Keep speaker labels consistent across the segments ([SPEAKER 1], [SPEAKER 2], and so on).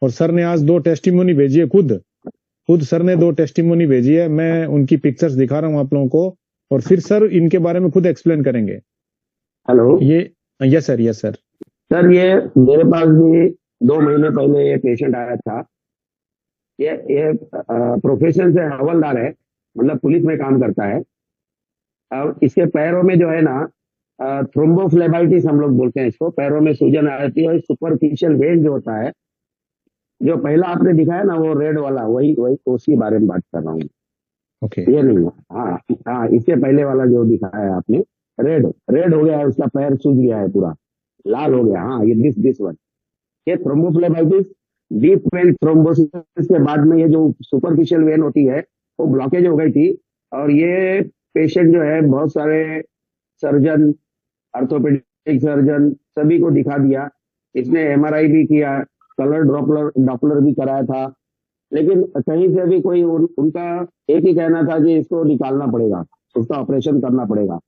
[SPEAKER 1] और सर ने आज 2 टेस्टिमोनी भेजी है, खुद सर ने 2 टेस्टिमोनी भेजी है। मैं उनकी पिक्चर्स दिखा रहा हूँ आप लोगों को, और फिर सर इनके बारे में खुद एक्सप्लेन करेंगे।
[SPEAKER 2] हेलो।
[SPEAKER 1] ये yes sir, yes sir.
[SPEAKER 2] Sir ये मेरे पास भी 2 महीने पहले ये पेशेंट आया था। ये प्रोफेशन से हवलदार है, मतलब पुलिस में काम करता है। अब इसके पैरों में जो है ना, थ्रोम्बोफ्लेबाइटिस हम लोग बोलते हैं इसको, पैरों में सूजन आ जाती है। सुपरफिशियल वेन जो होता है, जो पहला आपने दिखाया ना वो रेड वाला, वही वही उसके बारे में बात कर रहा हूँ।
[SPEAKER 1] ओके।
[SPEAKER 2] ये नहीं है, हाँ हाँ, इससे पहले वाला जो दिखाया है आपने, रेड रेड हो गया है, उसका पैर सूज गया है, पूरा लाल हो गया। हाँ, ये दिस वन, ये थ्रोम्बोफ्लेबाइटिस, डीप वेन थ्रोम्बोसिस के बाद में ये जो सुपरफिशियल वेन होती है वो ब्लॉकेज हो गई थी। और ये पेशेंट जो है बहुत सारे सर्जन, ऑर्थोपेडिक सर्जन सभी को दिखा दिया। इसने एमआरआई भी किया, कलर डॉपलर भी कराया था, लेकिन कहीं से भी कोई उनका एक ही कहना था कि इसको निकालना पड़ेगा, उसका ऑपरेशन करना पड़ेगा।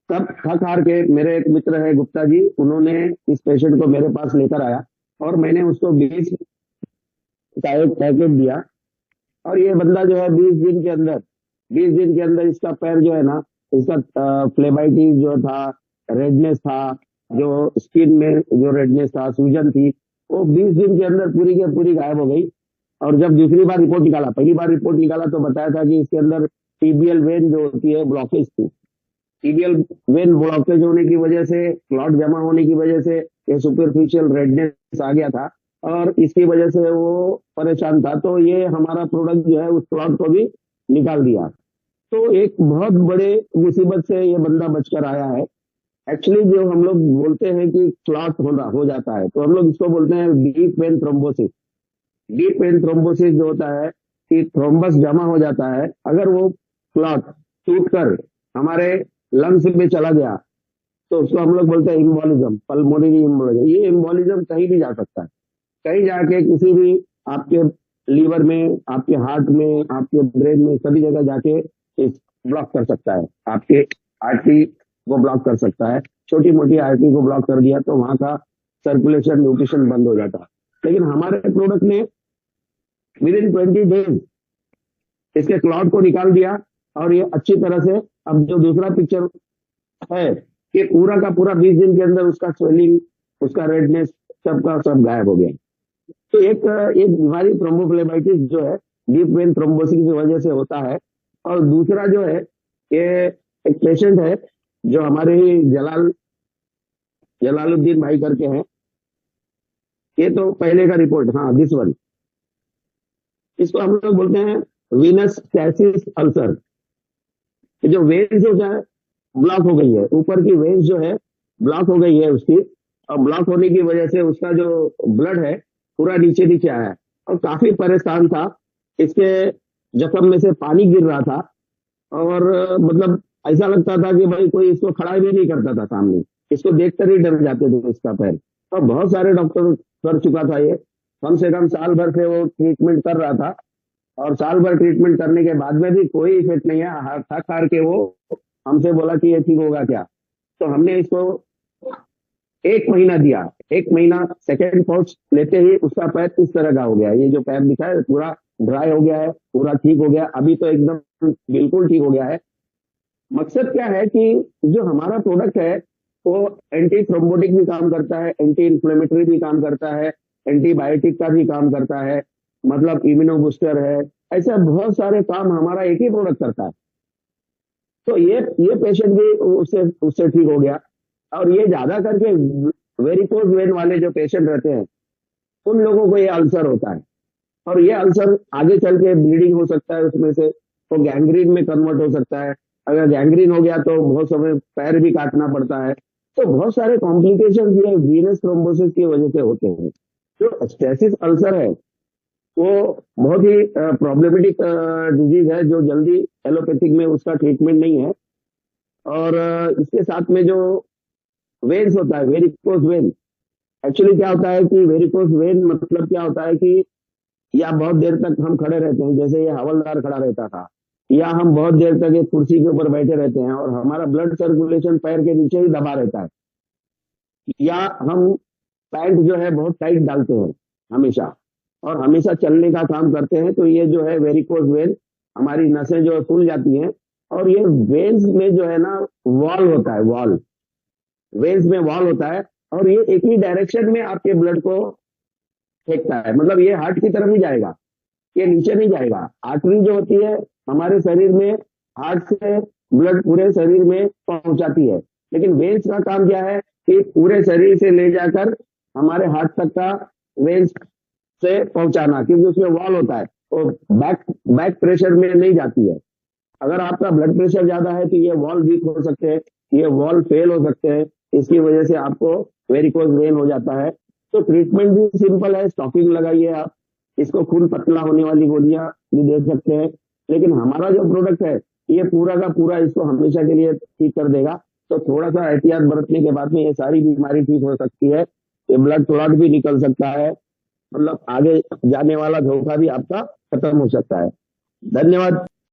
[SPEAKER 2] तब थक हार के मेरे एक मित्र है गुप्ता जी, उन्होंने इस पेशेंट को मेरे पास लेकर आया और मैंने उसको 20 का एक पैकेट दिया। और ये बंदा जो है 20 दिन के अंदर इसका पैर जो है ना, इसका फ्लेबाइटिस जो था, रेडनेस था, जो स्किन में जो रेडनेस था, सूजन थी, वो 20 दिन के अंदर पूरी के पूरी गायब हो गई। और जब दूसरी बार रिपोर्ट निकाला, पहली बार रिपोर्ट निकाला तो बताया था कि इसके अंदर टीबियल वेन जो होती है ब्लॉकेज थी। टीबियल वेन ब्लॉकेज होने की वजह से, क्लॉट जमा होने की वजह से ये सुपरफिशियल रेडनेस आ गया था और इसकी वजह से वो परेशान था। तो ये हमारा प्रोडक्ट जो है उस क्लॉट को भी निकाल दिया। तो एक बहुत बड़े मुसीबत से ये बंदा बचकर आया है। एक्चुअली जो हम लोग बोलते हैं कि क्लॉट हो जाता है, तो हम लोग इसको बोलते हैं deep vein thrombosis. Deep vein thrombosis जो होता है कि थ्रोम्बस जमा हो जाता है, अगर वो क्लॉट टूट कर हमारे लंग्स में चला गया तो उसको हम लोग बोलते हैं इम्बोलिज्म, पल्मोनरी इम्बोलिज्म। ये इम्बोलिज्म कहीं भी जा सकता है, कहीं जाके किसी भी आपके लीवर में, आपके हार्ट में, आपके ब्रेन में, सभी जगह जाके इस ब्लॉक कर सकता है। आपके आर्टरी को ब्लॉक कर सकता है, छोटी मोटी आर्टरी को ब्लॉक कर दिया तो वहां का सर्कुलेशन, न्यूट्रिशन बंद हो जाता है। लेकिन हमारे प्रोडक्ट ने विदिन 20 डेज इसके क्लॉट को निकाल दिया। और ये अच्छी तरह से, अब जो दूसरा पिक्चर है कि पूरा का पूरा 20 दिन के अंदर उसका स्वेलिंग, उसका रेडनेस, सबका सब गायब हो गया। तो एक एक बीमारी थ्रोम्बोफ्लेबाइटिस जो है डीप वेन थ्रोम्बोसिस की वजह से होता है। और दूसरा जो है, ये एक पेशेंट है जो हमारे ही जलालुद्दीन भाई करके हैं। ये तो पहले का रिपोर्ट, हाँ दिस वन, इसको हम लोग बोलते हैं वीनस कैसिस अल्सर। जो वेन जो है ब्लॉक हो गई है, ऊपर की वेन जो है ब्लॉक हो गई है उसकी, और ब्लॉक होने की वजह से उसका जो ब्लड है पूरा नीचे नीचे आया है और काफी परेशान था। इसके जख्म में से पानी गिर रहा था और मतलब ऐसा लगता था कि भाई कोई इसको खड़ा भी नहीं करता था सामने, इसको देखकर ही डर जाते थे इसका पैर। और बहुत सारे डॉक्टर कर चुका था ये, कम से कम साल भर से वो ट्रीटमेंट कर रहा था। और साल भर ट्रीटमेंट करने के बाद में भी कोई इफेक्ट नहीं है। थक हार के वो हमसे बोला कि ये ठीक होगा क्या। तो हमने इसको 1 महीना दिया। 1 महीना सेकेंड कोर्स लेते ही उसका पैर इस तरह का हो गया। ये जो पैर दिखा है पूरा ड्राई हो गया है, पूरा ठीक हो गया, अभी तो एकदम बिल्कुल ठीक हो गया है। मकसद क्या है कि जो हमारा प्रोडक्ट है वो एंटी थ्रोम्बोटिक भी काम करता है, एंटी इन्फ्लेमेटरी भी काम करता है, एंटीबायोटिक का भी काम करता है, मतलब इम्यूनो बूस्टर है। ऐसे बहुत सारे काम हमारा एक ही प्रोडक्ट करता है। तो ये पेशेंट भी उससे उससे ठीक हो गया। और ये ज्यादा करके वेरिकोज वेन वाले जो पेशेंट रहते हैं उन लोगों को ये अल्सर होता है, और ये अल्सर आगे चल के ब्लीडिंग हो सकता है उसमें से, तो गैंग्रीन में कन्वर्ट हो सकता है। अगर गैंग्रीन हो गया तो बहुत समय पैर भी काटना पड़ता है। तो बहुत सारे कॉम्प्लिकेशन ये वीनस थ्रोम्बोसिस की वजह से होते हैं। जो स्टेसिस अल्सर है वो बहुत ही प्रॉब्लमेटिक डिजीज है, जो जल्दी एलोपैथिक में उसका ट्रीटमेंट नहीं है। और इसके साथ में जो वेन्स होता है, वेरिकोज वेन, एक्चुअली क्या होता है कि वेरिकोज वेन मतलब क्या होता है कि या बहुत देर तक हम खड़े रहते हैं, जैसे ये हवलदार खड़ा रहता था, या हम बहुत देर तक एक कुर्सी के ऊपर बैठे रहते हैं और हमारा ब्लड सर्कुलेशन पैर के नीचे ही दबा रहता है, या हम पैंट जो है बहुत टाइट डालते हैं हमेशा, और हमेशा चलने का काम करते हैं, तो ये जो है वेरिकोज वेन, हमारी नसें जो है फूल जाती हैं। और ये वेन्स में जो है ना वॉल होता है, वॉल, वेन्स में वॉल होता है, और ये एक ही डायरेक्शन में आपके ब्लड को फेंकता है। मतलब ये हार्ट की तरफ ही जाएगा, ये नीचे नहीं जाएगा। आर्टरी जो होती है हमारे शरीर में, हार्ट से ब्लड पूरे शरीर में पहुंचाती है, लेकिन वेन्स का काम क्या है कि पूरे शरीर से ले जाकर हमारे हार्ट तक का वेन्स से पहुंचाना, क्योंकि उसमें वॉल होता है, वो बैक बैक प्रेशर में नहीं जाती है। अगर आपका ब्लड प्रेशर ज्यादा है तो ये वॉल वीक हो सकते हैं, ये वॉल फेल हो सकते हैं, इसकी वजह से आपको वेरिकोज वेन हो जाता है। तो ट्रीटमेंट भी सिंपल है, स्टॉकिंग लगाइए आप, इसको खून पतला होने वाली गोलियां भी दे सकते हैं। लेकिन हमारा जो प्रोडक्ट है ये पूरा का पूरा इसको हमेशा के लिए ठीक कर देगा। तो थोड़ा सा एहतियात बरतने के बाद में ये सारी बीमारी ठीक हो सकती है। ये ब्लड क्लॉट भी निकल सकता है, मतलब आगे जाने वाला धोखा भी आपका खत्म हो सकता है। धन्यवाद।